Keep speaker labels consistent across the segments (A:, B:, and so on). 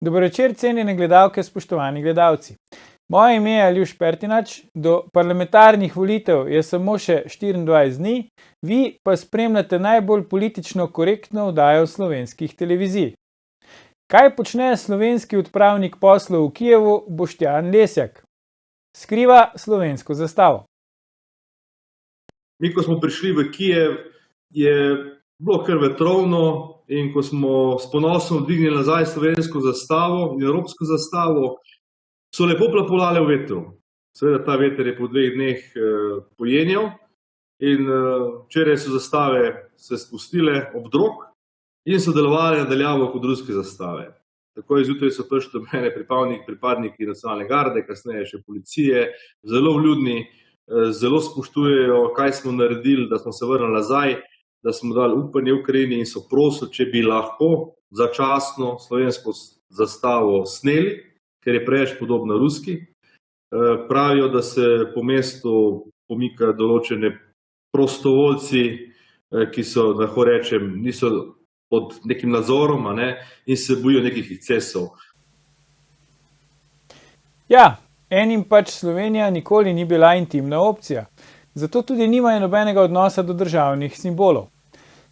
A: Dober večer, cenjene gledalke, spoštovani gledalci. Moje ime je Aljuš Pertinač, do parlamentarnih volitev je samo še 24 dni, vi pa spremljate najbolj politično korektno oddajo slovenskih televizij. Kaj počne slovenski odpravnik poslov v Kijevu Boštjan Lesjak? Skriva slovensko zastavo.
B: Mi, ko smo prišli v Kijev, je bilo kar vetrovno in ko smo s ponosom dvignili nazaj slovensko zastavo in evropsko zastavo, so lepo plapolale v vetru. Seveda ta veter je po 2 dneh pojenjal in včeraj so zastave se spustile ob drog in so delovale nadaljavo kot ruske zastave. Takoj zjutraj so prišli do mene pripadniki nacionalne garde, kasneje še policije, zelo vljudni, zelo spoštujejo, kaj smo naredili, da smo se vrnili nazaj, da smo dali upanje Ukrajini in so prosili, če bi lahko začasno slovensko zastavo sneli, ker je preveč podobna ruski. Pravijo, da se po mestu pomikajo določene prostovoljci, ki so, lahko rečem, niso pod nekim nadzorom, in se bojijo nekih ekscesov.
A: Ja, enim pač Slovenija nikoli ni bila intimna opcija, zato tudi nimajo nobenega odnosa do državnih simbolov.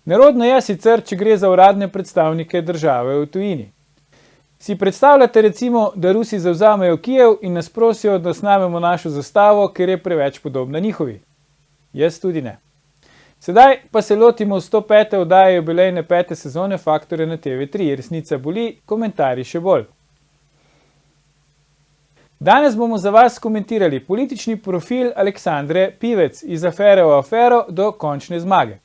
A: Nerodno je sicer, če gre za uradne predstavnike države v tujini. Si predstavljate recimo, da Rusi zavzamejo Kijev in nas prosijo, da snamemo našo zastavo, ker je preveč podobna njihovi? Jaz tudi ne. Sedaj pa se lotimo 105. oddaje jubilejne 5. sezone Faktorja na TV3. Resnica boli, komentarji še bolj. Danes bomo za vas komentirali politični profil Aleksandre Pivec iz afere v afero do končne zmage.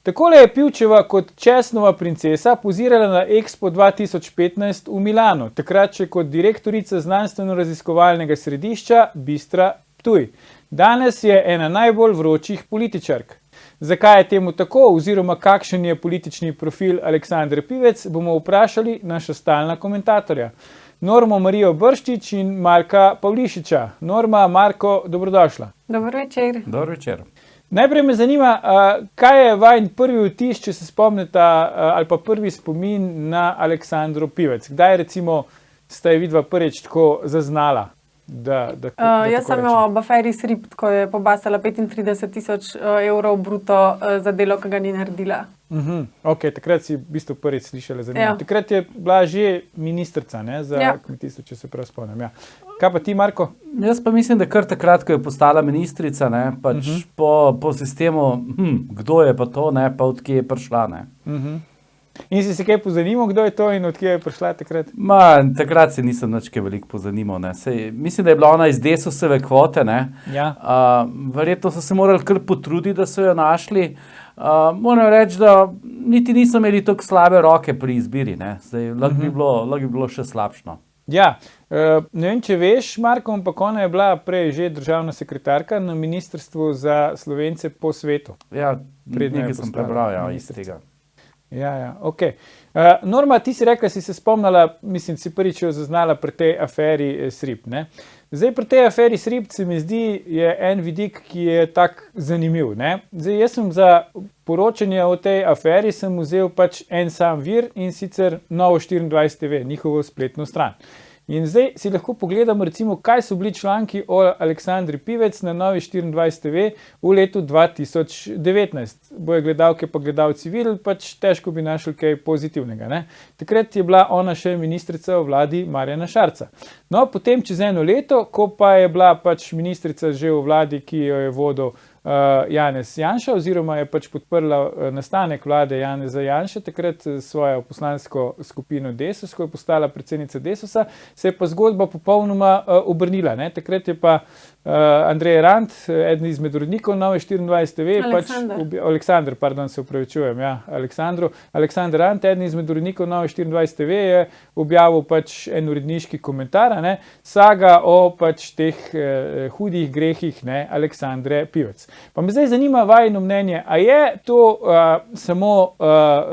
A: Takole je Pivčeva kot Česnova princesa pozirala na Expo 2015 v Milanu, takrat še kot direktorica znanstveno-raziskovalnega središča Bistra Ptuj. Danes je ena najbolj vročih političark. Zakaj je temu tako oziroma kakšen je politični profil Aleksandre Pivec, bomo vprašali naša stalna komentatorja. Normo Marijo Brščič in Marka Pavlišiča. Norma, Marko, dobrodošla.
C: Dober večer.
D: Dober večer.
A: Najprej me zanima, kaj je vaš prvi vtis, če se spomnite, ali pa prvi spomin na Aleksandro Pivec. Kdaj recimo ste vidva prvič tako zaznala?
C: Jaz sem jo ob aferi Srip, ko je pobasala 35.000 evrov bruto za delo, ki ga ni naredila.
A: Ok, takrat si v bistvu prvič slišala za njo. Ja. Takrat je bila že ministrica, za kmetijstvo, če se prav spomnim. Ja. Kaj pa ti, Marko?
D: Jaz pa mislim, da kar takrat, ko je postala ministrica, po sistemu, kdo je pa to, pa od kje je prišla.
A: In si se kaj pozanimal, kdo je to in od kje je prišla takrat?
D: Takrat se nisem nič kaj veliko pozanimal. Mislim, da je bila ona iz Desusove kvote.
A: Ja.
D: Verjetno so se morali kar potruditi, da so jo našli. Moram reči, da niti niso imeli tako slabe roke pri izbiri. Lahko bi bilo še slabšno.
A: Ja, ne vem, če veš, Marko, ampak ona je bila prej že državna sekretarka na Ministrstvu za Slovence po svetu.
D: Ja, nekaj sem prebral iz tega.
A: Ja, ok. Norma, ti si rekla, si se spomnila, mislim, si prvič jo zaznala pri tej aferi Srip, ne? Zdaj, pri tej aferi Srip se mi zdi, je en vidik, ki je tak zanimiv, ne? Zdaj, jaz sem za poročanje o tej aferi sem vzel pač en sam vir in sicer Novo24 TV, njihovo spletno stran. In zdaj si lahko pogledamo recimo, kaj so bili članki o Aleksandri Pivec na Novi24 TV v letu 2019. Bojo gledalke pa gledalci videli, pač težko bi našli kaj pozitivnega. Takrat je bila ona še ministrica v vladi Marjana Šarca. No, potem čez eno leto, ko pa je bila pač ministrica že v vladi, ki jo je vodil Janez Janša, oziroma je pač podprla nastanek vlade Janeza Janše, takrat svojo poslansko skupino Desus, ko je postala predsednica Desusa, se je pa zgodba popolnoma obrnila. Takrat je pa Andrej Rant, eden izmed urednikov Nove24 TV, Aleksandr Rant, eden izmed urednikov Nove24 TV, je objavil pač en uredniški komentar, saga o pač teh hudih grehih Aleksandre Pivec. Pa me zdaj zanima vajino mnenje, a je to samo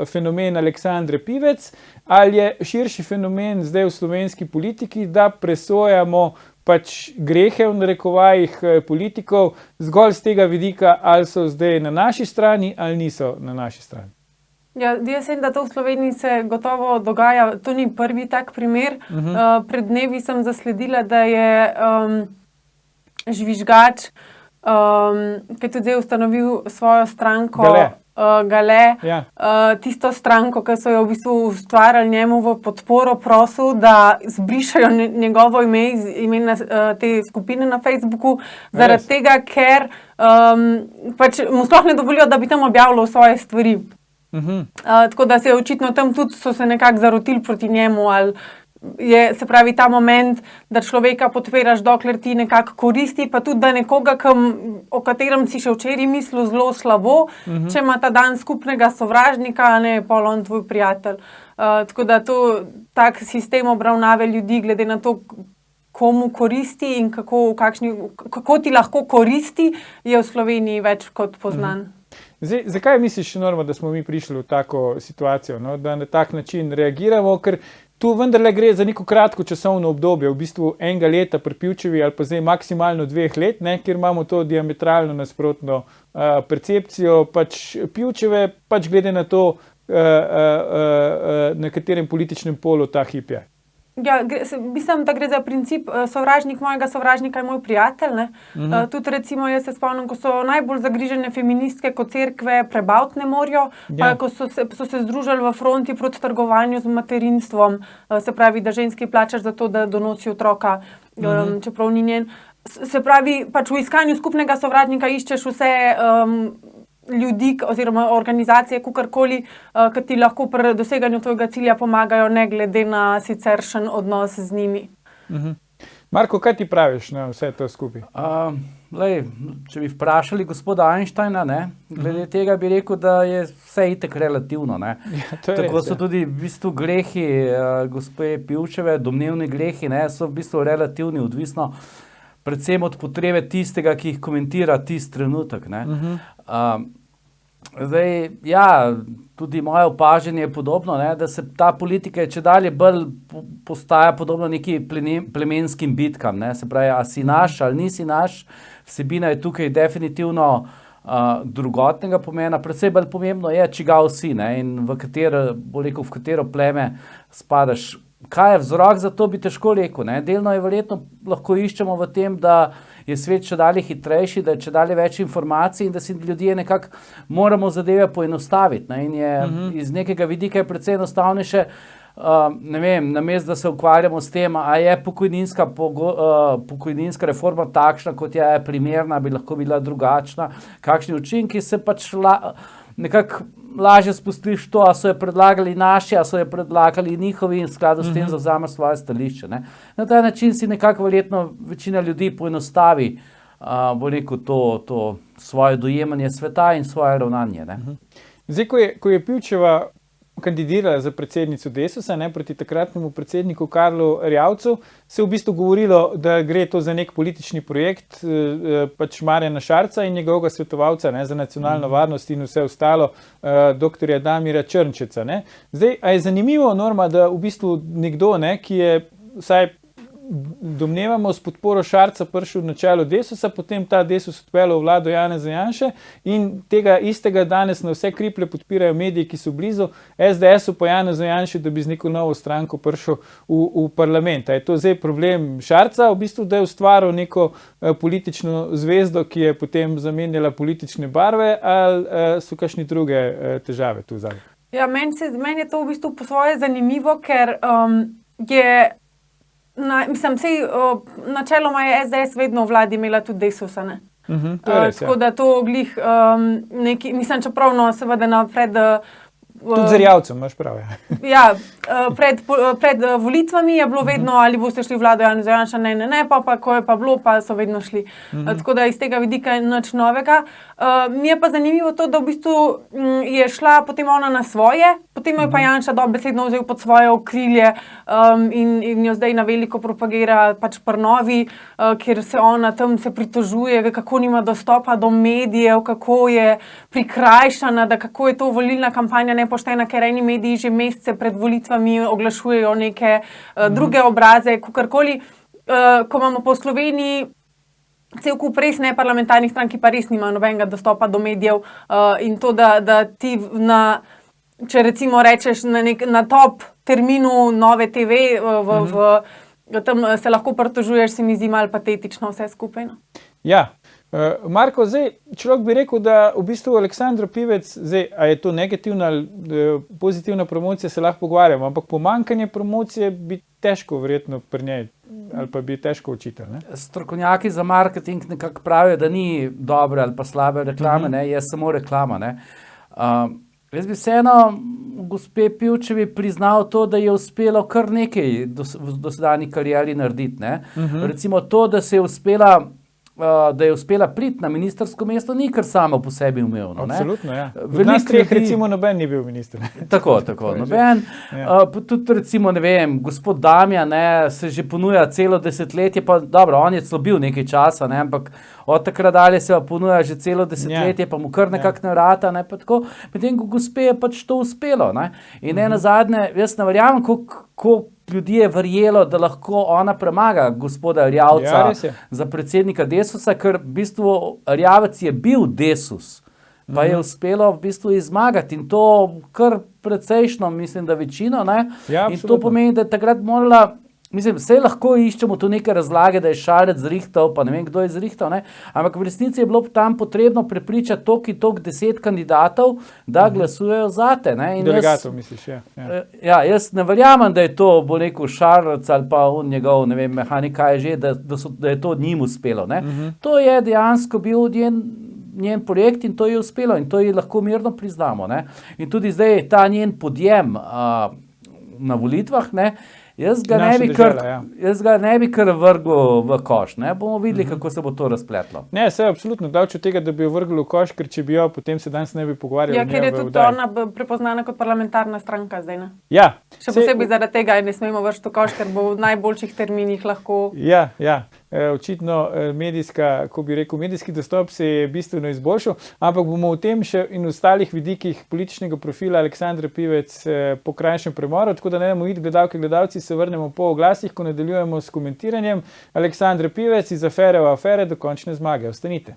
A: fenomen Aleksandre Pivec, ali je širši fenomen zdaj v slovenski politiki, da presojamo pač grehe v narekovajih politikov zgolj z tega vidika, ali so zdaj na naši strani ali niso na naši strani?
C: Ja, jaz mislim, da to v Sloveniji se gotovo dogaja. To ni prvi tak primer. Pred dnevi sem zasledila, da je žvižgač, ki je tudi zdaj ustanovil svojo stranko, Gale, tisto stranko, ki so jo v bistvu ustvarjali njemu v podporo, prosil, da zbrišajo njegovo ime iz imena te skupine na Facebooku, zaradi tega, ker pač mu sploh ne dovolijo, da bi tam objavljal svoje stvari. Tako da se je očitno tam tudi so se nekako zarotili proti njemu, ali je, se pravi, ta moment, da človeka podpiraš, dokler ti nekako koristi, pa tudi, da nekoga, o katerem si še včeraj mislil zelo slabo, če ima ta dan skupnega sovražnika, ne je pol on tvoj prijatelj. Tako da tak sistem obravnave ljudi, glede na to, komu koristi in kako ti lahko koristi, je v Sloveniji več kot poznan.
A: Zakaj misliš, Norma, da smo mi prišli v tako situacijo, no? Da na tak način reagiramo, ker tu vendarle gre za neko kratko časovno obdobje, v bistvu enega leta pri Pivčevi ali pa zdaj maksimalno 2 let, ne, kjer imamo to diametralno nasprotno percepcijo pač Pivčeve, pač glede na to, na katerem političnem polu ta hip je.
C: Ja, mislim, da gre za princip sovražnik mojega sovražnika je moj prijatelj. Tudi recimo jaz se spomnim, ko so najbolj zagrižene feministke kot cerkve prebaviti ne morajo, ko so se združili v fronti proti trgovanju z materinstvom, se pravi, da ženski plačaš za to, da donosi otroka, čeprav ni njen. Se pravi, pač v iskanju skupnega sovražnika iščeš vse ljudi oziroma organizacije, kakorkoli, ki ti lahko pri doseganju tvojega cilja pomagajo, ne glede na siceršen odnos z njimi.
A: Marko, kaj ti praviš na vse to skupaj?
D: Če bi vprašali gospoda Einsteina, glede tega bi rekel, da je vse itak relativno. Tako so tudi v bistvu grehi gospe Pivčeve, domnevni grehi, so v bistvu relativni, odvisno predvsem od potrebe tistega, ki jih komentira tisti trenutek. Tudi moje opažanje je podobno, da se ta politika čedalje bolj postaja podobno neki plemenskim bitkam. Se pravi, a si naš ali nisi naš, vsebina je tukaj definitivno drugotnega pomena. Predvsem bolj pomembno je, čigav si in v katero pleme spadaš. Kaj je vzrok za to, bi težko rekel. Delno je verjetno lahko iščemo v tem, da je svet čedalje hitrejši, da je čedalje več informacij in da si ljudje nekako moramo zadeve poenostaviti. In je iz nekega vidika je precej enostavnejše, namesto da se ukvarjamo s tem, a je pokojninska reforma takšna, kot je primerna, bi lahko bila drugačna, kakšni učinki se pač nekako lažje spustiš to, a so jo predlagali naši, a so jo predlagali njihovi in v skladu s tem zavzameš svoje stališče. Na ta način si nekako verjetno večina ljudi poenostavi to svoje dojemanje sveta in svoje ravnanje.
A: Zdaj, ko je Pivčeva kandidirala za predsednico Desusa, proti takratnemu predsedniku Karlu Erjavcu, se je v bistvu govorilo, da gre to za nek politični projekt pač Marjana Šarca in njegovega svetovalca za nacionalno varnost in vse ostalo, doktorja Damira Črnčeca. Zdaj, a je zanimivo, Norma, da v bistvu nekdo, ki je vsaj domnevamo s podporo Šarca prišel na čelo Desusa, potem ta Desus odpeljal vlado Janeza Janše in tega istega danes na vse kriplje podpirajo mediji, ki so blizu SDS-u pa Janezu Janši, da bi z neko novo stranko prišel v parlament. Je to zdaj problem Šarca, v bistvu, da je ustvaril neko politično zvezdo, ki je potem zamenjala politične barve, ali so kakšne druge težave tu zadaj?
C: Ja, meni je to v bistvu po svoje zanimivo, ker je načeloma je SDS vedno v vladi imela tudi Desusa. Tako da to glih neki, mislim, čeprav seveda napred.
A: Tudi z Erjavcem, imaš prav.
C: Ja, pred volitvami je bilo vedno, ali boste šli v vlado Janeza Janša, ne, pa ko je pa bilo, pa so vedno šli. Tako da iz tega vidika je nič novega. Mi je pa zanimivo to, da v bistvu je šla potem ona na svoje, potem jo je pa Janša dobesedno vzel pod svoje okrilje in jo zdaj na veliko propagira pač pri Novi, kjer se ona tam se pritožuje, kako nima dostopa do medijev, kako je prikrajšana, da kako je to volilna kampanja nepoštena, ker eni mediji že mesece pred volitvami oglašujejo neke druge obraze, kakorkoli. Ko imamo po Sloveniji cel kup res neparlamentarnih strank, ki pa res nimajo nobenega dostopa do medijev in to, da ti če recimo rečeš na top terminu Nove TV, tam se lahko pritožuješ, se mi zdi malo patetično vse skupaj. No?
A: Ja. Marko, zdaj človek bi rekel, da v bistvu Aleksandra Pivec, zdaj, a je to negativna ali pozitivna promocija, se lahko pogovarjamo, ampak pomanjkanje promocije bi težko verjetno pri njej ali pa bi težko učitelj.
D: Strokovnjaki za marketing nekako pravijo, da ni dobre ali pa slabe reklame, ne, je samo reklama. Ne. Jaz bi vseeno gospe Pivčevi priznal to, da je uspelo kar nekaj v dosedanji karieri narediti. Ne. Recimo to, da je uspela priti na ministrsko mesto, ni kar samo po sebi umevno.
A: Absolutno, ja. V nas treh recimo noben ni bil minister.
D: Tako, noben. Tudi recimo, ne vem, gospod Damjan se že ponuja celo desetletje, pa dobro, on je celo bil nekaj časa, ne, ampak od takrat dalje se ponuja že celo desetletje, pa mu kar nekako ne rata, ne, pa tako. Medtem ko gospe je pač to uspelo, ne. In nazadnje, jaz ne verjamem, koliko ljudi je verjelo, da lahko ona premaga gospoda Erjavca za predsednika Desusa, ker v bistvu Erjavec je bil Desus, pa je uspelo v bistvu izmagati in to kar precejšno, mislim, da večino, ne? Ja, in to pomeni, da je takrat morala, mislim, vse lahko iščemo tu neke razlage, da je Šarec zrihtal, pa ne vem, kdo je zrihtal, ne? Ampak v resnici je bilo tam potrebno prepričati toliko 10 kandidatov, da glasujejo zate. Ne?
A: Delegatov, misliš, ja.
D: Ja, jaz ne verjamem, da je to, bo rekel Šarec ali pa on njegov, ne vem, mehanik, kaj je že, da je to njim uspelo. Ne? To je dejansko bil njen projekt in to je uspelo in to ji lahko mirno priznamo. Ne? In tudi zdaj ta njen podjem na volitvah, ne, jaz ga ne bi kar vrgel v koš. Ne? Bomo videli, kako se bo to razpletlo.
A: Ne, se je absolutno daleč od tega, da bi jo vrgel v koš, ker če bi jo, potem se danes ne bi pogovarjali.
C: Ja, ker je tudi ona prepoznana kot parlamentarna stranka zdaj, ne?
A: Ja.
C: Še posebej zaradi tega ne smemo vršiti v koš, ker bo v najboljših terminih lahko...
A: Ja. Očitno medijski dostop se je bistveno izboljšal, ampak bomo o tem še in ostalih vidikih političnega profila Aleksandre Pivec po krajšem premoru, tako da ne bomo iti gledalci, se vrnemo po oglasih, ko nadaljujemo s komentiranjem. Aleksandra Pivec iz afere v afere do končne zmage. Ostanite.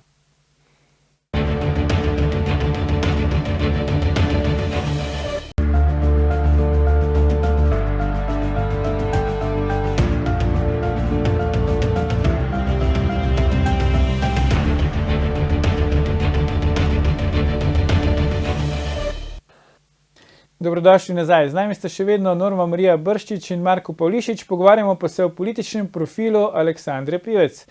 A: Dobrodošli nazaj. Z nami sta še vedno Norma Marija Brščič in Marko Pavlišič. Pogovarjamo pa se o političnem profilu Aleksandre Pivec.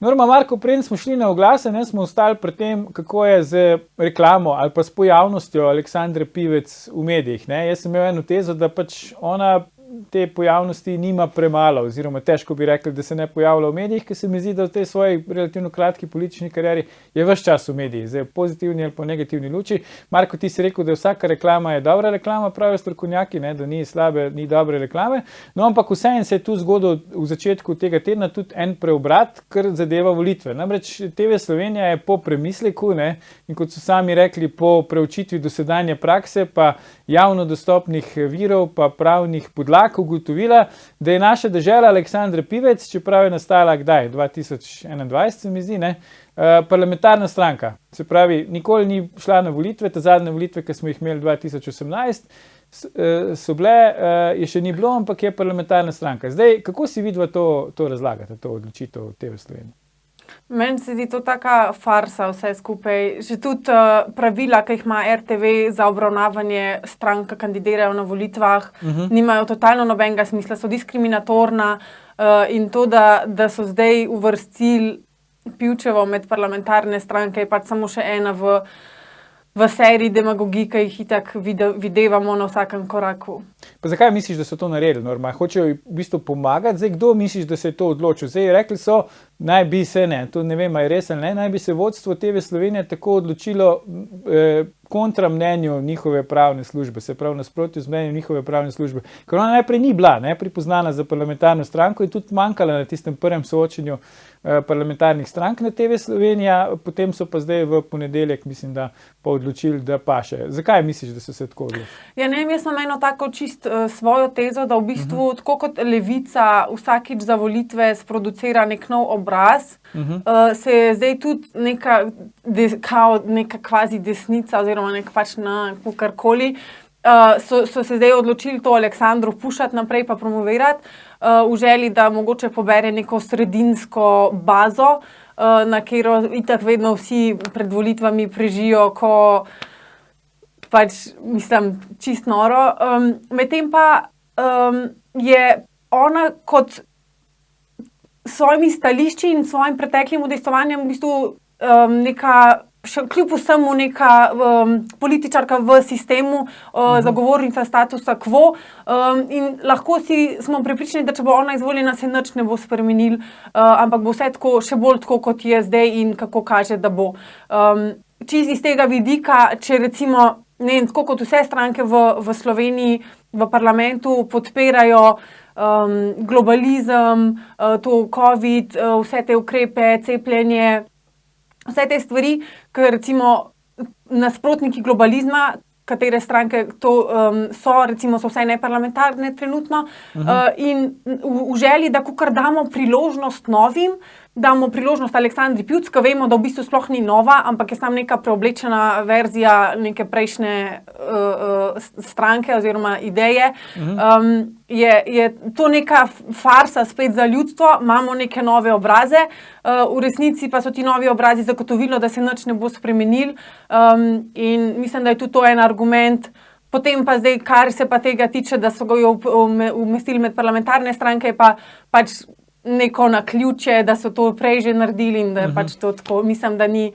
A: Norma, Marko, preden smo šli na oglase, smo ostali pri tem, kako je z reklamo ali pa s pojavnostjo Aleksandre Pivec v medijih. Jaz sem imel eno tezo, da pač ona te pojavnosti nima premalo, oziroma težko bi rekli, da se ne pojavlja v medijih, ker se mi zdi, da v tej svoji relativno kratki politični karieri je ves čas v medijih, zdaj v pozitivni ali po negativni luči. Marko, ti si rekel, da vsaka reklama je dobra reklama, pravijo strokovnjaki, da ni slabe, ni dobre reklame, no ampak vseeno se je tu zgodil v začetku tega tedna tudi en preobrat, kar zadeva volitve. Namreč TV Slovenija je po premisleku, in kot so sami rekli, po preučitvi dosedanje prakse, pa javno dostopnih virov, pa pravnih podlag, ugotovila, da je naša dežela Aleksandre Pivec, čeprav je nastala kdaj, 2021 se mi zdi, parlamentarna stranka. Se pravi, nikoli ni šla na volitve, te zadnje volitve, ki smo jih imeli 2018, so bile, je še ni bilo, ampak je parlamentarna stranka. Zdaj, kako si vidva to razlagate, to odločitev TV Slovenije?
C: Meni se zdi to taka farsa vse skupaj. Že tudi pravila, ki jih ima RTV za obravnavanje strank, ki kandidirajo na volitvah, nimajo totalno nobenega smisla, so diskriminatorna in to, da so zdaj uvrstili Pivčevo med parlamentarne stranke, je pač samo še ena v seriji demagogij, ki jih itak videvamo na vsakem koraku.
A: Pa zakaj misliš, da so to naredili, Norma? Hočejo v bistvu pomagati? Zdaj, kdo misliš, da se je to odločil? Zdaj, rekli so, naj bi se, to ne vem, ali je res ali ne, naj bi se vodstvo TV Slovenije tako odločilo kontra mnenju njihove pravne službe, se pravi nasprotju z mnenjem njihove pravne službe. Ker ona najprej ni bila pripoznana za parlamentarno stranko in tudi manjkala na tistem prvem soočenju parlamentarnih strank na TV Slovenija, potem so pa zdaj v ponedeljek, mislim, da pa odločili, da paše. Zakaj misliš, da so se tako odločili?
C: Ja, ne vem, jaz imam eno tako čist svojo tezo, da v bistvu tako kot Levica vsakič za volitve sproducira nek nov obraz, se je zdaj tudi neka kvazi desnica oziroma nek pač na kakorkoli so se zdaj odločili to Aleksandro pušati naprej pa promovirati, v želji, da mogoče pobere neko sredinsko bazo, na katero itak vedno vsi pred volitvami prežijo, ko pač, mislim, čist noro. Medtem pa je ona kot svojimi stališči in svojim preteklim udejstvovanjem v bistvu neka, kljub vsemu neka političarka v sistemu, zagovornica statusa quo, in lahko smo prepričani, da če bo ona izvoljena, se nič ne bo spremenil, ampak bo vse tako, še bolj tako, kot je zdaj in kako kaže, da bo. Čisto iz tega vidika, če recimo, ne vem, tako kot vse stranke v Sloveniji, v parlamentu podpirajo globalizem, to COVID, vse te ukrepe, cepljenje, vse te stvari, ker recimo nasprotniki globalizma, katere stranke to so, recimo so vsaj neparlamentarne trenutno, in v želji, da kakor damo priložnost novim, damo priložnost Aleksandri Pivec, ki vemo, da v bistvu sploh ni nova, ampak je samo neka preoblečena verzija neke prejšnje stranke oziroma ideje. Je to neka farsa spet za ljudstvo, imamo neke nove obraze, v resnici pa so ti novi obrazi zagotovilo, da se nič ne bo spremenil, in mislim, da je tudi to en argument. Potem pa zdaj, kar se pa tega tiče, da so ga umestili med parlamentarne stranke, pa pač neko naključje, da so to prej že naredili in da je pač to tako. Mislim, da ni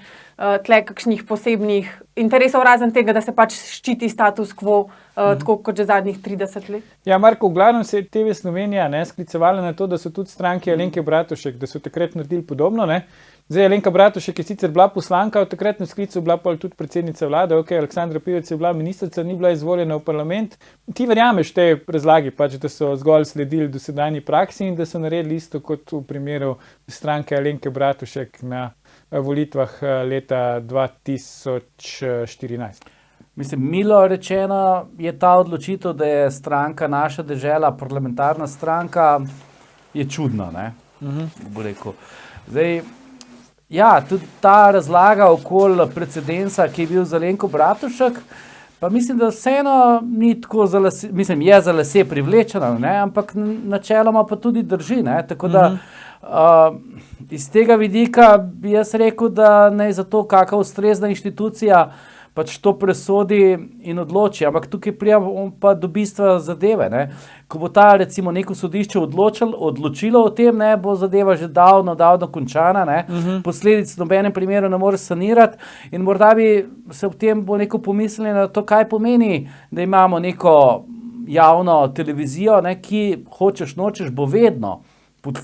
C: tle kakšnih posebnih interesov, razen tega, da se pač ščiti status quo, tako kot že zadnjih 30 let.
A: Ja, Marko, v glavnem se je TV Slovenija sklicevala na to, da so tudi stranke Alenke Bratušek, da so takrat naredili podobno, ne. Zdaj, Alenka Bratušek je sicer bila poslanka, v takratnem sklicu bila pa tudi predsednica vlade, Aleksandra Pivec je bila ministrica, ni bila izvoljena v parlament. Ti verjameš te razlagi, pač, da so zgolj sledili dosedanji praksi in da so naredili isto kot v primeru stranke Alenke Bratušek na volitvah leta 2014.
D: Mislim, milo rečeno je ta odločitev, da je stranka Naša dežela, parlamentarna stranka, je čudna, ne? Bo rekel. Zdaj, ja, tudi ta razlaga okoli precedensa, ki je bil za Alenko Bratušek, pa mislim, da vseeno ni tako za lase, mislim, je za lase privlečena, ne, ampak načeloma pa tudi drži, ne, tako da iz tega vidika bi jaz rekel, da ne za to kakšna ustrezna inštitucija pač to presodi in odloči, ampak tukaj pridemo pa do bistva zadeve, ne. Ko bo ta recimo neko sodišče odločilo o tem, ne, bo zadeva že davno končana, ne, posledic v nobenem primeru ne more sanirati in morda bi se v tem bo neko pomislili na to, kaj pomeni, da imamo neko javno televizijo, ne, ki hočeš nočeš bo vedno pod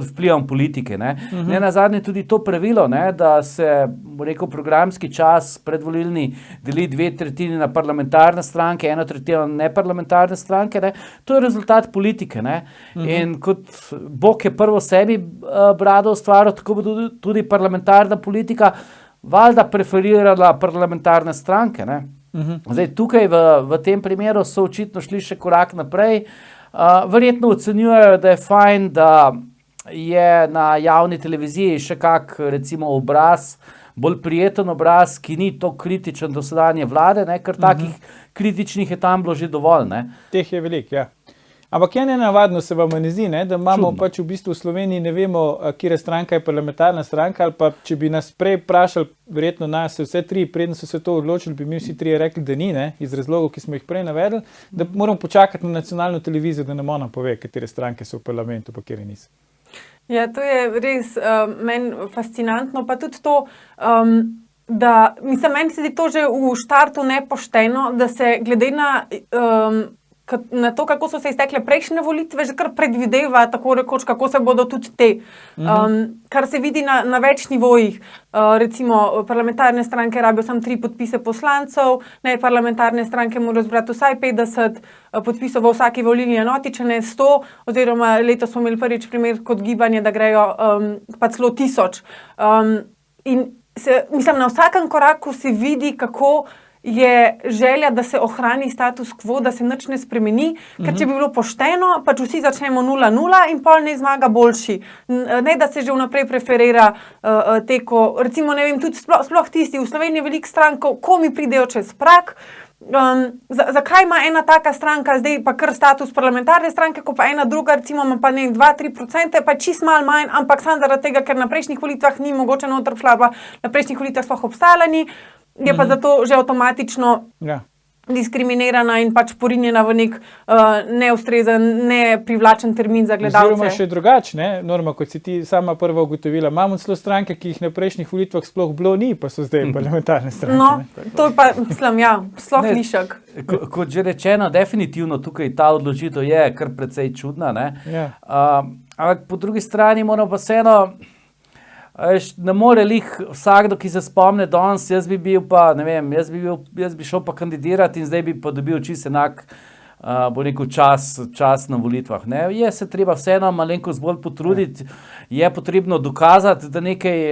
D: vplivom politike, ne. Nenazadnje tudi to pravilo, ne, da se, bo rekel, programski čas predvolilni deli 2/3 na parlamentarne stranke, 1/3 na neparlamentarne stranke, ne. To je rezultat politike, ne. In kot Bog je prvo sebi brado ustvaril, tako bo tudi parlamentarna politika valjda preferirala parlamentarne stranke, ne. Zdaj, tukaj v tem primeru so očitno šli še korak naprej. Verjetno ocenjujejo, da je fajn, da je na javni televiziji še kak, recimo, obraz, bolj prijeten obraz, ki ni to kritičen do sedanje vlade, ne, ker takih kritičnih je tam bilo že dovolj, ne.
A: Teh je veliko, ja. Ampak je nenavadno, se vam ne zdi, ne, da imamo pač v bistvu v Sloveniji ne vemo, katera stranka je parlamentarna stranka, ali pa če bi nas prej vprašali, verjetno nas vse tri, preden so se to odločili, bi mi vsi trije rekli, da ni, ne, iz razlogov, ki smo jih prej navedli, da moramo počakati na nacionalno televizijo, da nam ona pove, katere stranke so v parlamentu, pa katere niso.
C: Ja, to je res meni fascinantno, pa tudi to, da, mislim, meni se zdi to že v štartu nepošteno, da se glede na to, kako so se iztekle prejšnje volitve, že kar predvideva, tako rekoč, kako se bodo tudi te. Kar se vidi na več nivojih. Recimo, parlamentarne stranke rabijo samo 3 podpise poslancev, neparlamentarne stranke morajo zbrati vsaj 50 podpisov v vsaki volilni enoti, če ne 100, oziroma letos smo imeli prvič primer kot gibanje, da grejo pa celo 1000. In mislim, na vsakem koraku se vidi, kako je želja, da se ohrani status quo, da se nič ne spremeni, ker če bi bilo pošteno, pač vsi začnemo 0-0 in pol ne zmaga boljši. Ne, da se že vnaprej preferira recimo, ne vem, tudi sploh tisti, v Sloveniji veliko strank, ko mi pridejo čez prag, Zakaj ima ena taka stranka zdaj pa kar status parlamentarne stranke, ko pa ena druga, recimo, ima pa 2-3%, pa čist malo manj, ampak samo zaradi tega, ker na prejšnjih volitvah ni mogoče noter šla, pa na prejšnjih volitvah sploh obstala ni, je pa zato že avtomatično diskriminirana in pač porinjena v nek neustrezen, neprivlačen termin za gledalce.
A: Oziroma še drugače, ne, Norma, kot si ti sama prva ugotovila, imamo celo stranke, ki jih na prejšnjih volitvah sploh bilo ni, pa so zdaj parlamentarne stranke.
C: No, to je pa, mislim, sploh lišek.
D: Kot že rečeno, definitivno tukaj ta odločitev je kar precej čudna, ne. Ampak po drugi strani moramo pa vseeno, ne more lih vsakdo, ki se spomne danes, jaz bi bil pa, ne vem, jaz bi šel pa kandidirati in zdaj bi pa dobil čisto enak, bo rekel, čas na volitvah, ne. Je se treba vseeno malenkost bolj potruditi, je potrebno dokazati, da nekaj,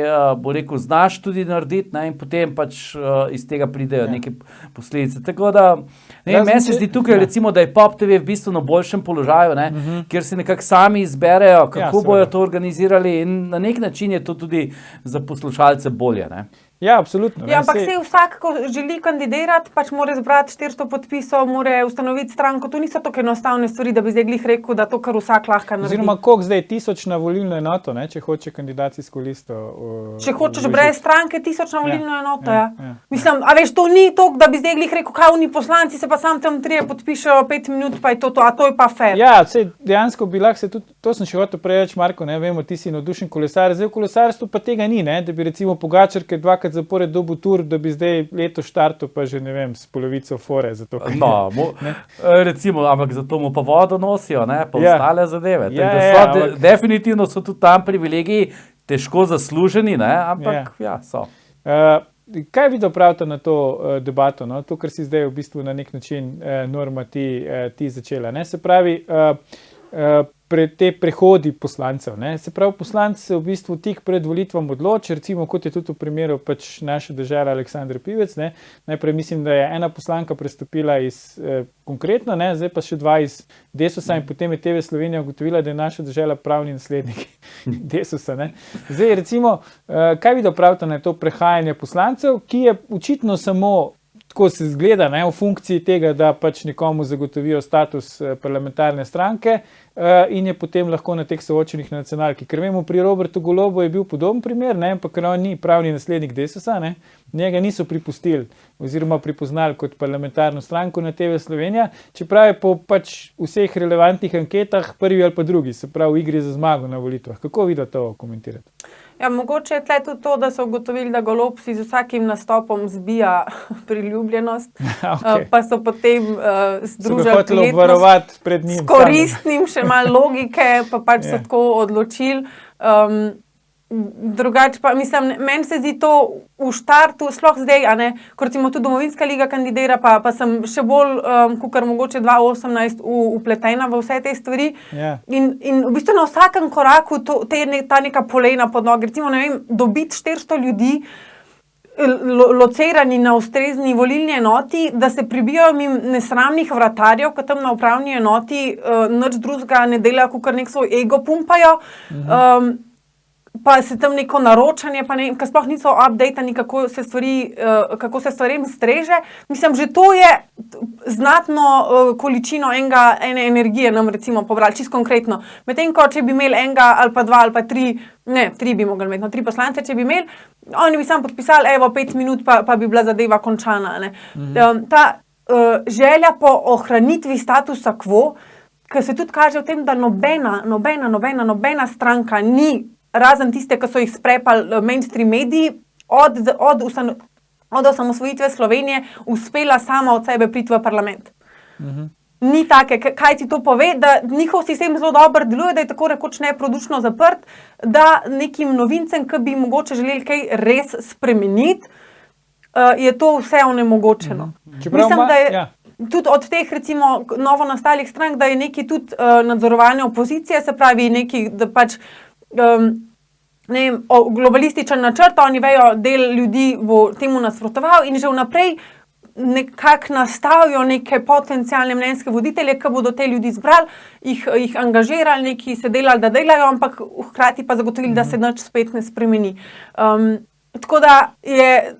D: bo rekel, znaš tudi narediti, ne, in potem pač iz tega pridejo neke posledice. Tako da, ne vem, meni se zdi tukaj recimo, da je Pop TV v bistvu na boljšem položaju, ne, kjer si nekako sami izberejo, kako bojo to organizirali in na nek način je to tudi za poslušalce bolje, ne.
A: Ja, absolutno.
C: Ja, ampak vsak, ko želi kandidirati, pač mora zbrati 400 podpisov, mora ustanoviti stranko. To niso tako enostavne stvari, da bi zdaj glih rekel, da to kar vsak lahko naredi.
A: Oziroma, koliko zdaj 1000 na volilno enoto, ne, če hoče kandidacijsko listo.
C: Če hočeš brez stranke 1000 na volilno enoto, ja. Mislim, a veš, to ni to, da bi zdaj glih rekel, kao ni poslanci, se pa sam tam 3 podpišejo 5 minut, pa je to, a to je pa fair.
A: Ja, dejansko bi lahko se tudi, to sem še hotel prej reči, Marko, ne, vemo, ti si navdušen kolesar, zdaj v kolesarstvu pa tega ni, ne, da bi recimo Pogačar, ker dvakrat zapored dobil tur, da bi zdaj leto štartil pa že, ne vem, s polovico fore. Zato,
D: recimo, ampak zato mu pa vodo nosijo, ne, pa ostale zadeve. Definitivno so tudi tam privilegiji težko zasluženi, ne, ampak so.
A: Kaj vi pravite na to debato, no? To, kar si zdaj v bistvu na nek način, Norma, ti začela, ne? Se pravi, te prehodi poslancev, ne? Se pravi, poslanci se v bistvu tik pred volitvam odloči, recimo kot je tudi v primeru pač naše dežele Aleksandr Pivec, ne? Najprej mislim, da je ena poslanka prestopila iz Konkretno, ne? Zdaj pa še 2 iz Desusa in potem je TV Slovenija ugotovila, da je naša dežela pravni naslednik Desusa, ne? Zdaj recimo, kaj vi pravite na to prehajanje poslancev, ki je očitno samo tako se zgleda, ne, v funkciji tega, da pač nekomu zagotovijo status parlamentarne stranke in je potem lahko na teh soočenih na nacionalki. Ker vemo, pri Robertu Golobu je bil podoben primer, ne, ampak ker on ni pravni naslednik Desusa, ne, njega niso pripustili oziroma pripoznali kot parlamentarno stranko na TV Slovenija, čeprav je po pač vseh relevantnih anketah prvi ali pa drugi, se pravi v igri za zmago na volitvah. Kako vi to komentirate?
C: Ja, mogoče je tle tudi to, da so ugotovili, da Golob si z vsakim nastopom zbija priljubljenost, pa so potem združili prijetnost s koristnim, še malo logike, pa pač so tako odločili. Drugače pa, mislim, meni se zdi to v štartu, sploh zdaj, a ne, ko recimo tudi Domovinska liga kandidira, pa sem še bolj, kakor mogoče 2018 upletena v vse te stvari. In v bistvu na vsakem koraku ta neka polena pod noge, recimo, ne vem, dobiti 400 ljudi, locirani na ustrezni volilni enoti, da se pribijajo mimo nesramnih vratarjev, ki tam na upravni enoti nič drugega ne delajo, kakor nek svoj ego pumpajo, pa se tam neko naročanje, pa ne, ker sploh niso updatani, kako se stvarem streže. Mislim, že to je znatno količino ene energije nam recimo pobrali, čisto konkretno. Medtem ko, če bi imeli enega ali pa 2 ali pa 3, ne, 3 bi mogli imeti, no 3 poslance, če bi imeli, oni bi samo podpisali, evo, 5 minut, pa bi bila zadeva končana, ne. Ta želja po ohranitvi statusa quo, ker se tudi kaže v tem, da nobena stranka ni, razen tiste, ki so jih sprepali mainstream mediji, od osamosvojitve Slovenije uspela sama od sebe priti v parlament. Ni take, kaj ti to pove, da njihov sistem zelo dobro deluje, da je tako rekoč neprodušno zaprt, da nekim novincem, ki bi mogoče želeli kaj res spremeniti, je to vse onemogočeno. Mislim, da je tudi od teh recimo novo nastalih strank, da je neki tudi nadzorovanje opozicije, se pravi neki, da pač ne vem, globalističen načrt, oni vejo, del ljudi bo temu nasprotoval in že vnaprej nekako nastavijo neke potencialne mnenjske voditelje, ki bodo te ljudi zbrali, jih angažirali, neki se delali, da delajo, ampak hkrati pa zagotovili, da se nič spet ne spremeni. Tako da je,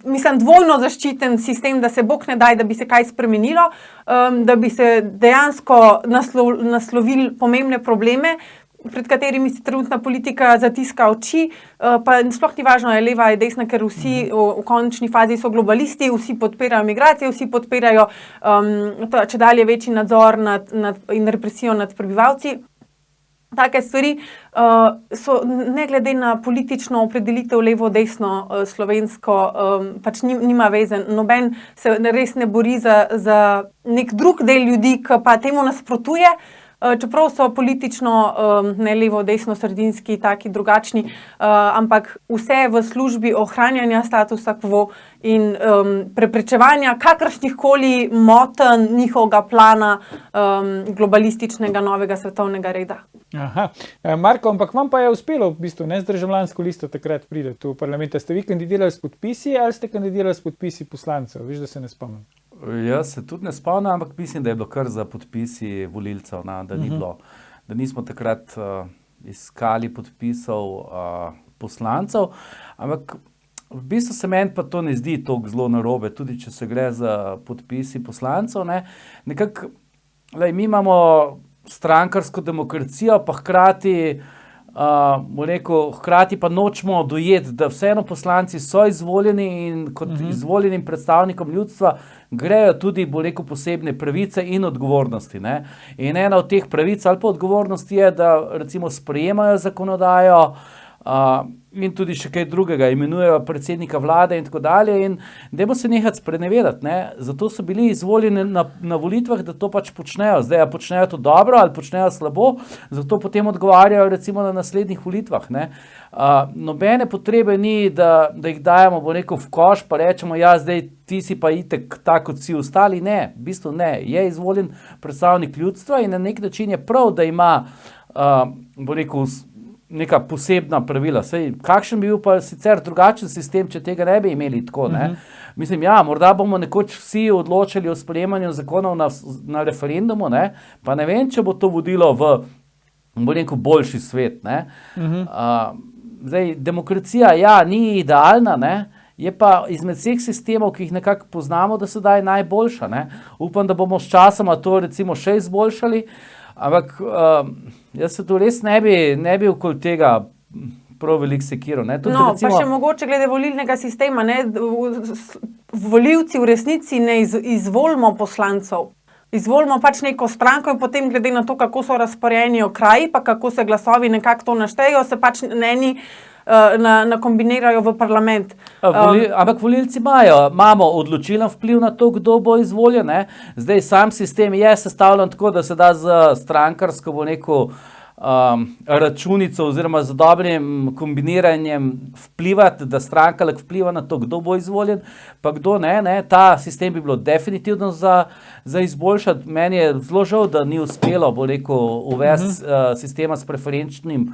C: mislim, dvojno zaščiten sistem, da se bog ne daj, da bi se kaj spremenilo, da bi se dejansko naslovili pomembne probleme, pred katerimi se trenutna politika zatiska oči, pa sploh ni važno, je leva, je desna, ker vsi v končni fazi so globalisti, vsi podpirajo migracije, vsi podpirajo čedalje večji nadzor in represijo nad prebivalci. Take stvari so, ne glede na politično opredelitev levo, desno, slovensko, pač nima veze. Noben se res ne bori za nek drug del ljudi, ki pa temu nasprotuje, čeprav so politično ne levo, desno, sredinski, taki drugačni, ampak vse v službi ohranjanja statusa quo in preprečevanja kakršnihkoli motenj njihovega plana globalističnega novega svetovnega reda.
A: Aha. Marko, ampak vam pa je uspelo v bistvu, ne, z državljansko listo takrat prideti v parlament. Ste vi kandidirali s podpisi ali ste kandidirali s podpisi poslancev? Viš, da se ne spomnim.
D: Jaz se tudi ne spomnim, ampak mislim, da je bilo kar za podpisi volilcev, da ni bilo, da nismo takrat iskali podpisov poslancev, ampak v bistvu se meni pa to ne zdi toliko zelo narobe, tudi če se gre za podpisi poslancev, ne. Nekako, mi imamo strankarsko demokracijo, pa hkrati pa nočemo dojeti, da vseeno poslanci so izvoljeni in kot izvoljenim predstavnikom ljudstva grejo tudi, posebne pravice in odgovornosti, ne. In ena od teh pravic ali pa odgovornosti je, da recimo sprejemajo zakonodajo, in tudi še kaj drugega, imenujejo predsednika vlade in tako dalje, in dajmo se nehati sprenevedati, ne. Zato so bili izvoljeni na volitvah, da to pač počnejo. Zdaj, a počnejo to dobro ali počnejo slabo, zato potem odgovarjajo recimo na naslednjih volitvah, ne. Nobene potrebe ni, da jih dajemo, v koš, pa rečemo, ja, zdaj ti si pa itek tako kot vsi ostali. Ne, v bistvu ne. Je izvoljen predstavnik ljudstva in na nek način je prav, da ima, neka posebna pravila. Sej, kakšen bi bil pa sicer drugačen sistem, če tega ne bi imeli tako, ne? Mislim, ja, morda bomo nekoč vsi odločili o sprejemanju zakonov na referendumu, ne? Pa ne vem, če bo to vodilo v boljši svet, ne? Zdaj, demokracija, ja, ni idealna, ne? Je pa izmed vseh sistemov, ki jih nekako poznamo, da sedaj najboljša, ne? Upam, da bomo s časoma to recimo še izboljšali, ampak jaz se tu res ne bi okoli tega prav veliko sekiral.
C: Pa še mogoče glede volilnega sistema, ne, volivci v resnici ne izvolimo poslancev. Izvolimo pač neko stranko in potem glede na to, kako so razporejeni okraji, pa kako se glasovi nekako to naštejo, se pač eni nakombinirajo v parlament.
D: Ampak volilci imamo odločilen vpliv na to, kdo bo izvoljen, ne. Zdaj, sam sistem je sestavljen tako, da se da z strankarsko računico oziroma z dobrim kombiniranjem vplivati, da stranka lahko vpliva na to, kdo bo izvoljen, pa kdo ne. Ta sistem bi bilo definitivno za izboljšati. Meni je zelo žal, da ni uspelo, uvesti sistema s preferenčnim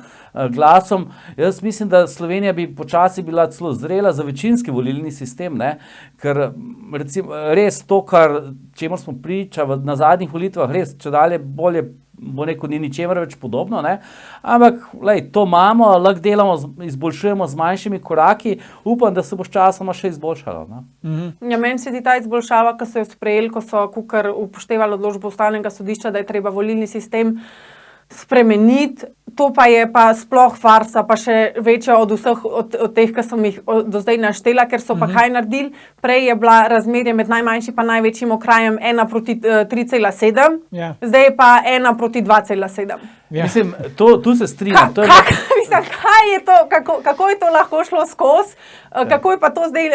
D: glasom. Jaz mislim, da Slovenija bi počasi bila celo zrela za večinski volilni sistem, ne, ker recimo res to, čemu smo priča na zadnjih volitvah, res čedalje bolje ni ničemer več podobno, ne? Ampak, to imamo, lahko delamo, izboljšujemo z manjšimi koraki, upam, da se bo s časoma še izboljšalo, ne?
C: Ja, meni se zdi ta izboljšava, ko so jo sprejeli, ko so kukar upoštevali odločbo Ustavnega sodišča, da je treba volilni sistem spremeniti, to pa je pa sploh farsa, pa še večja od vseh od teh, ki sem jih do zdaj naštela, ker so pa kaj naredili. Prej je bila razmerje med najmanjšim pa največjim okrajem 1:3,7, zdaj pa 1:2,7.
D: Mislim, tu se strinjam.
C: Kaj je to, kako je to lahko šlo skozi, kako je pa to zdaj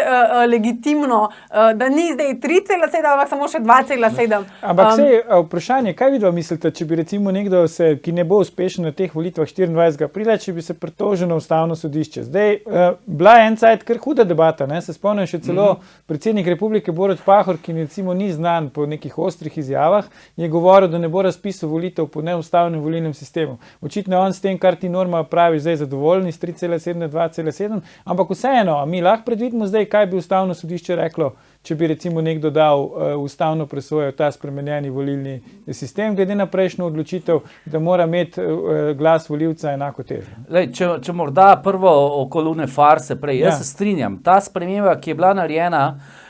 C: legitimno, da ni zdaj 3,7, ampak samo še 2,7.
A: Ampak vprašanje, kaj vidva mislite, če bi recimo nekdo, ki ne bo uspešen na teh volitvah 24. aprila, če bi se pritožil na Ustavno sodišče. Zdaj, bila je en cajt kar huda debata, ne? Se spomnim še celo predsednik Republike Borut Pahor, ki recimo ni znan po nekih ostrih izjavah, je govoril, da ne bo razpisal volitev po neustavnem volilnem sistemu. Očitno je on s tem, kar ti norma pravi, zdaj zadovoljni s 3,7 na 2,7, ampak vseeno, mi lahko predvidimo zdaj, kaj bi Ustavno sodišče reklo, če bi recimo nekdo dal ustavno presojo ta spremenjeni volilni sistem, glede na prejšnjo odločitev, da mora imeti glas volivca enako težo.
D: Lej, če morda prvo okolune farse prej, jaz se strinjam, ta sprememba, ki je bila narejena,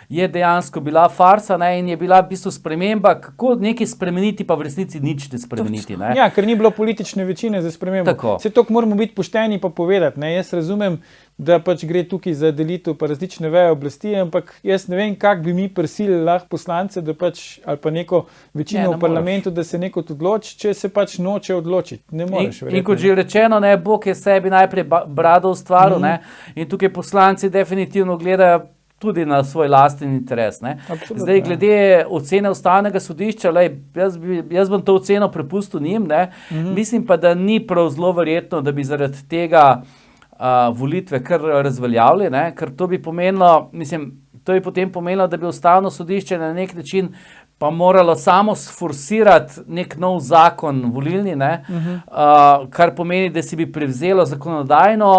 D: je dejansko bila farsa, ne, in je bila v bistvu sprememba, kako nekaj spremeniti, pa v resnici nič ne spremeniti. Ne.
A: Ja, ker ni bilo politične večine za spremembo. Vse to moramo biti pošteni pa povedati. Ne. Jaz razumem, da pač gre tukaj za delitev pa različne veje oblasti, ampak jaz ne vem, kako bi mi prisilili lahko poslance, da pač, ali pa neko večino v parlamentu, da se neko odloči, če se pač noče odločiti. Ne moreš verjetno. In
D: kot že rečeno, ne, Bog je sebi najprej brado ustvaril, ne, in tukaj poslanci definitivno gledajo tudi na svoj lasten interes. Ne. Zdaj, glede ocene ustavnega sodišča, jaz bom to oceno prepustil njim, ne. Mislim pa, da ni prav zelo verjetno, da bi zaradi tega volitve kar razveljavili, ne, ker to bi pomenilo, to bi potem pomenilo, da bi ustavno sodišče na nek način pa moralo samo sforsirati nek nov zakon volilni, ne, kar pomeni, da si bi prevzelo zakonodajno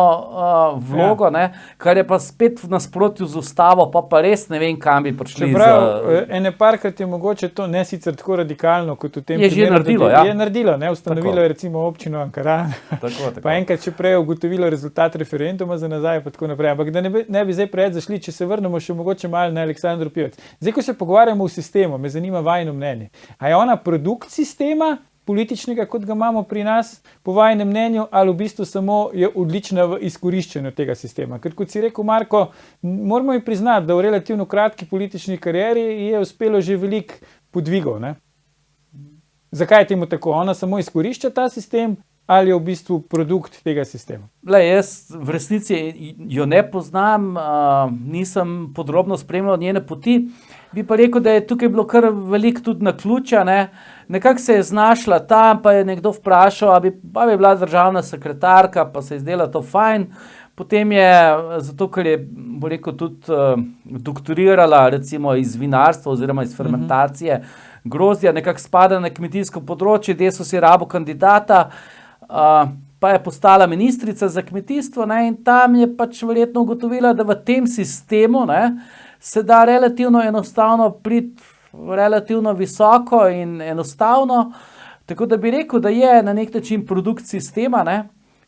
D: vlogo, ne, kar je pa spet v nasprotju z ustavo, pa res ne vem, kam bi prišli.
A: Čeprav, ene parkrat je mogoče to ne sicer tako radikalno, kot v tem primeru.
D: Je že naredilo, ja.
A: Je naredilo, ne, ustanovilo je recimo občino Ankaran, pa enkrat še prej ugotovilo rezultat referenduma za nazaj, pa tako naprej. Ampak da ne bi zdaj preveč zašli, če se vrnemo še mogoče malo na Aleksandro Pivec. Zdaj, ko se pogovarjamo o sistemu, me zanima vajino mnenje. A je ona produkt sistema političnega, kot ga imamo pri nas, po vajinem mnenju, ali v bistvu samo je odlična v izkoriščanju tega sistema? Ker kot si rekel, Marko, moramo ji priznati, da v relativno kratki politični karieri je uspelo že veliko podvigov, ne? Zakaj je temu tako? Ona samo izkorišča ta sistem ali je v bistvu produkt tega sistema?
D: Jaz v resnici jo ne poznam, nisem podrobno spremljal njene poti, bi pa rekel, da je tukaj bilo kar veliko tudi naključja, ne. Nekako se je znašla tam, pa je nekdo vprašal, a bi bila državna sekretarka, pa se je zdela to fajn. Potem je, zato ker je, bo rekel, tudi doktorirala recimo iz vinarstva oziroma iz fermentacije grozdja, nekako spada na kmetijsko področje, Desus je rabo kandidata, pa je postala ministrica za kmetijstvo, ne, in tam je pač verjetno ugotovila, da v tem sistemu, ne, se da relativno enostavno priti relativno visoko in enostavno, tako da bi rekel, da je na nek način produkt sistema, ne,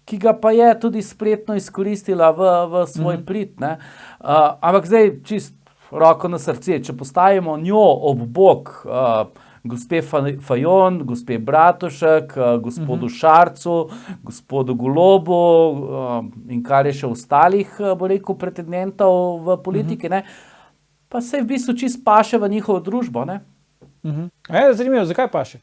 D: ki ga pa je tudi spretno izkoristila v svoj prid. Ne. Ampak zdaj čist roko na srce, če postavimo njo ob bok gospe Fajon, gospe Bratušek, gospodu Šarcu, gospodu Golobu in kar je še ostalih, bo rekel, pretendentov v politiki, ne, pa se v bistvu čist paše v njihovo družbo, ne.
A: Zanimivo, zakaj paše?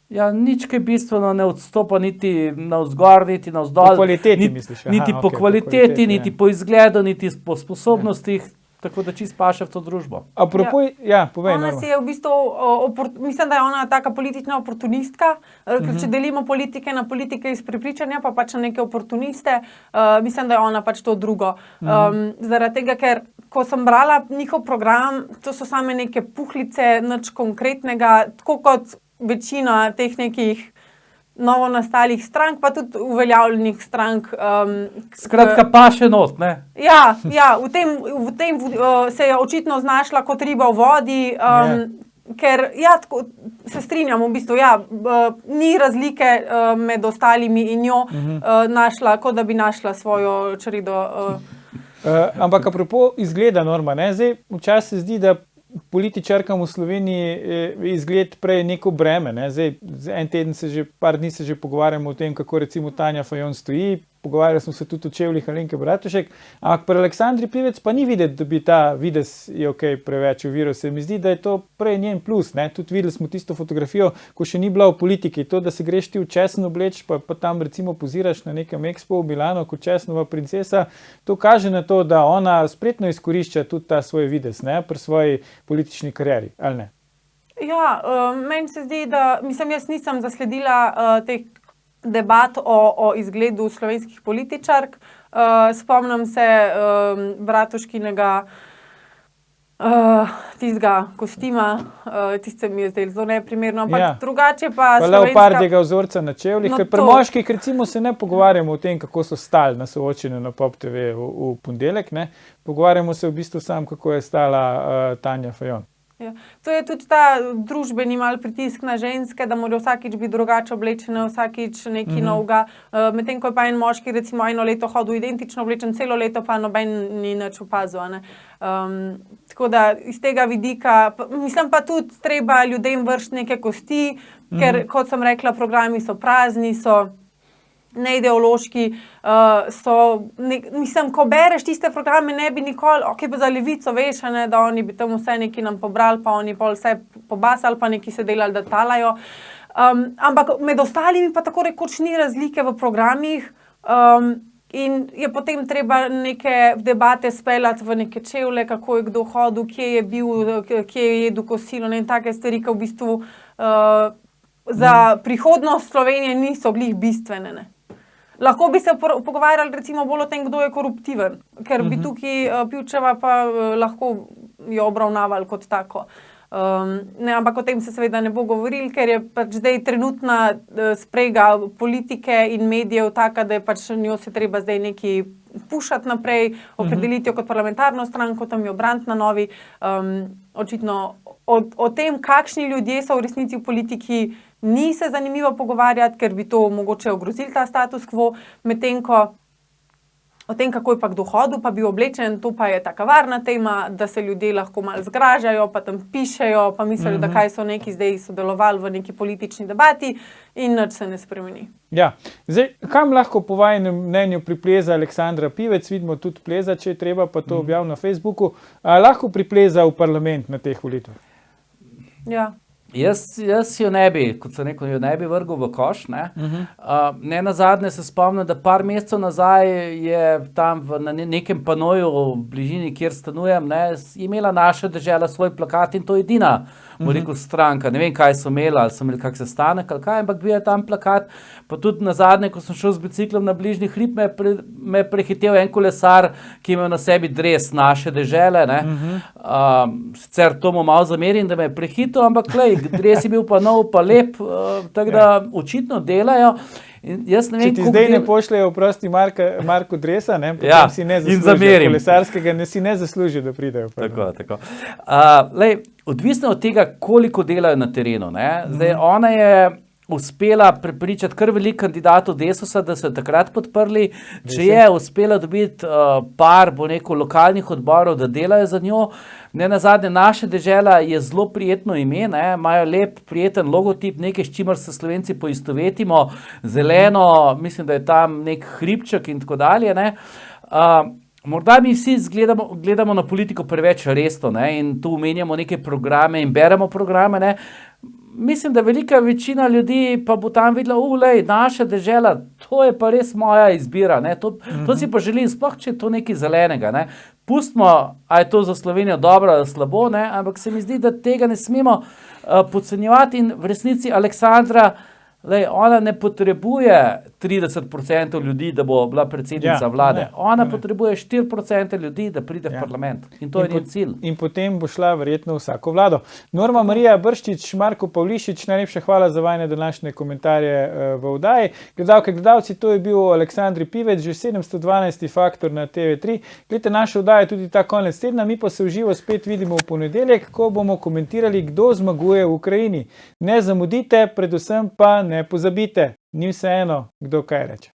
D: Ja, nič kaj bistveno ne odstopa niti navzgor, niti navzdol.
A: Po kvaliteti misliš?
D: Niti po kvaliteti, niti po izgledu, niti po sposobnostih. Tako da čist paše v to družbo.
A: Povej,
C: ona si je v bistvu, mislim, da je ona taka politična oportunistka, ker če delimo politike na politike iz prepričanja, pa pač na neke oportuniste, mislim, da je ona pač to drugo. Zaradi tega, ker ko sem brala njihov program, to so same neke puhlice, nič konkretnega, tako kot večina teh nekih novo nastalih strank, pa tudi uveljavljenih strank.
D: Skratka, paše not, ne?
C: Ja, v tem se je očitno znašla kot riba v vodi, ker tako, se strinjam, v bistvu, ni razlike med ostalimi in njo našla, kot da bi našla svojo čredo.
A: Ampak apropo izgleda, Norma, ne? Zdaj včasih se zdi, da političarkam v Sloveniji izgled prej neko breme, ne? Zdaj, en teden par dni se že pogovarjamo o tem, kako recimo Tanja Fajon stoji, pogovarjali smo se tudi o čevljih Alenke Bratušek, ampak pri Aleksandri Pivec pa ni videti, da bi ta videz je preveč oviral. Se mi zdi, da je to prej njen plus, ne? Tudi videli smo tisto fotografijo, ko še ni bila v politiki, to, da se greš ti v česen obleč, pa tam recimo poziraš na nekem expo v Milano kot česnova princesa, to kaže na to, da ona spretno izkorišča tudi ta svoj videz, ne? Pri svoji politični karieri, ali ne?
C: Ja, meni se zdi, da, jaz nisem zasledila teh debat o izgledu slovenskih političark. Spomnim se Bratuškinega tistega kostima, tiste mi je zdaj zelo neprimerno, ampak drugače pa
A: slovenska... leopardjega vzorca na čevljih, ker pri moških recimo se ne pogovarjamo o tem, kako so stali na soočenju na Pop TV v ponedeljek, ne? Pogovarjamo se v bistvu sam, kako je stala Tanja Fajon.
C: Ja. To je tudi ta družbeni mal pritisk na ženske, da morajo vsakič biti drugače oblečene, vsakič nekaj novega. Medtem ko je pa en moški recimo eno leto hodil identično oblečen, celo leto pa noben ni nič opazil. Tako da iz tega vidika, mislim pa tudi treba ljudem vršiti neke kosti, ker kot sem rekla, programi so prazni, so neideološki, mislim, ko bereš tiste programe, ne bi nikoli, pa za Levico veš, da oni bi tam vse neki nam pobrali, pa oni pol vse pobasali, pa neki se delali, da talajo. Ampak med ostalimi pa tako rekoč ni razlike v programih in je potem treba neke debate speljati v neke čevlje, kako je kdo hodil, kje je bil, kje je jedel kosilo, in take stvari, ki v bistvu za prihodnost Slovenije niso glih bistvene, ne. Lahko bi se pogovarjali recimo bolj o tem, kdo je koruptiven, ker bi tukaj Pivčeva pa lahko jo obravnavali kot tako. Ampak o tem se seveda ne bo govorili, ker je pač zdaj trenutna sprega politike in medijev taka, da je pač njo se treba zdaj nekaj pušati naprej, opredeliti jo kot parlamentarno stranko, tam jo braniti na novi. Očitno o tem, kakšni ljudje so v resnici v politiki, ni se zanimivo pogovarjati, ker bi to mogoče ogrozili ta status quo, medtem ko o tem, kako je pa kdo hodil, pa bil oblečen, to pa je taka varna tema, da se ljudje lahko malo zgražajo, pa tam pišejo, pa mislijo, da kaj so neki zdaj sodelovali v neki politični debati in nič se ne spremeni.
A: Ja, zdaj, kam lahko po vajenem mnenju pripleza Aleksandra Pivec, vidimo tudi pleza, če je treba, pa to objavil na Facebooku, lahko pripleza v parlament na teh volitvah?
C: Ja.
D: Jaz jo ne bi, kot sem rekel, jo ne bi vrgel v koš. Ne nazadnje se spomnim, da par mesecev nazaj je tam na nekem panoju v bližini, kjer stanujem, je imela Naša dežela svoj plakat in to je edina, rekel, stranka. Ne vem, kaj so imeli, ali so imeli kak sestanek ali kaj, ampak bil je tam plakat. Pa tudi nazadnje, ko sem šel z biciklom na bližnji hrib, me je prehitev en kolesar, ki je imel na sebi dres Naše dežele. Sicer to mu malo zamerim, da me je prehitil, ampak dres je bil pa nov, pa lep, tako da očitno delajo.
A: Če ti zdaj ne pošljajo prosti Marku dresa, potem si ne zaslužijo kolesarskega, si ne zaslužijo, da pridejo.
D: Tako. Odvisno od tega, koliko delajo na terenu. Zdaj, ona je uspela prepričati kar veliko kandidatov Desusa, da so takrat podprli. Če je uspela dobiti par, lokalnih odborov, da delajo za njo. Ne nazadnje, Naša dežela je zelo prijetno ime, imajo lep, prijeten logotip, nekaj, s čimer se Slovenci poistovetimo, zeleno, mislim, da je tam nek hribček in tako dalje. Morda mi vsi gledamo na politiko preveč resno in tu omenjamo neke programe in beremo programe. Mislim, da velika večina ljudi pa bo tam videla, Naša dežela, to je pa res moja izbira. To si pa želim, sploh če je to nekaj zelenega. Pustimo, a je to za Slovenijo dobro ali slabo, ampak se mi zdi, da tega ne smemo podcenjevati in v resnici Aleksandra, ona ne potrebuje 30% ljudi, da bo bila predsednica vlade. Ona potrebuje 4% ljudi, da pride v parlament. In to je njen cilj.
A: In potem bo šla verjetno vsako vlado. Norma Marija Brščič, Marko Pavlišič, najlepša hvala za vajne današnje komentarje v oddaji. Gledalke, gledalci, to je bil Aleksandri Pivec, že 712. Faktor na TV3. Gledajte našo oddajo tudi ta konec tedna, mi pa se v živo spet vidimo v ponedeljek, ko bomo komentirali, kdo zmaguje v Ukrajini. Ne zamudite, predvsem pa ne pozabite. Ni vseeno, kdo kaj reče.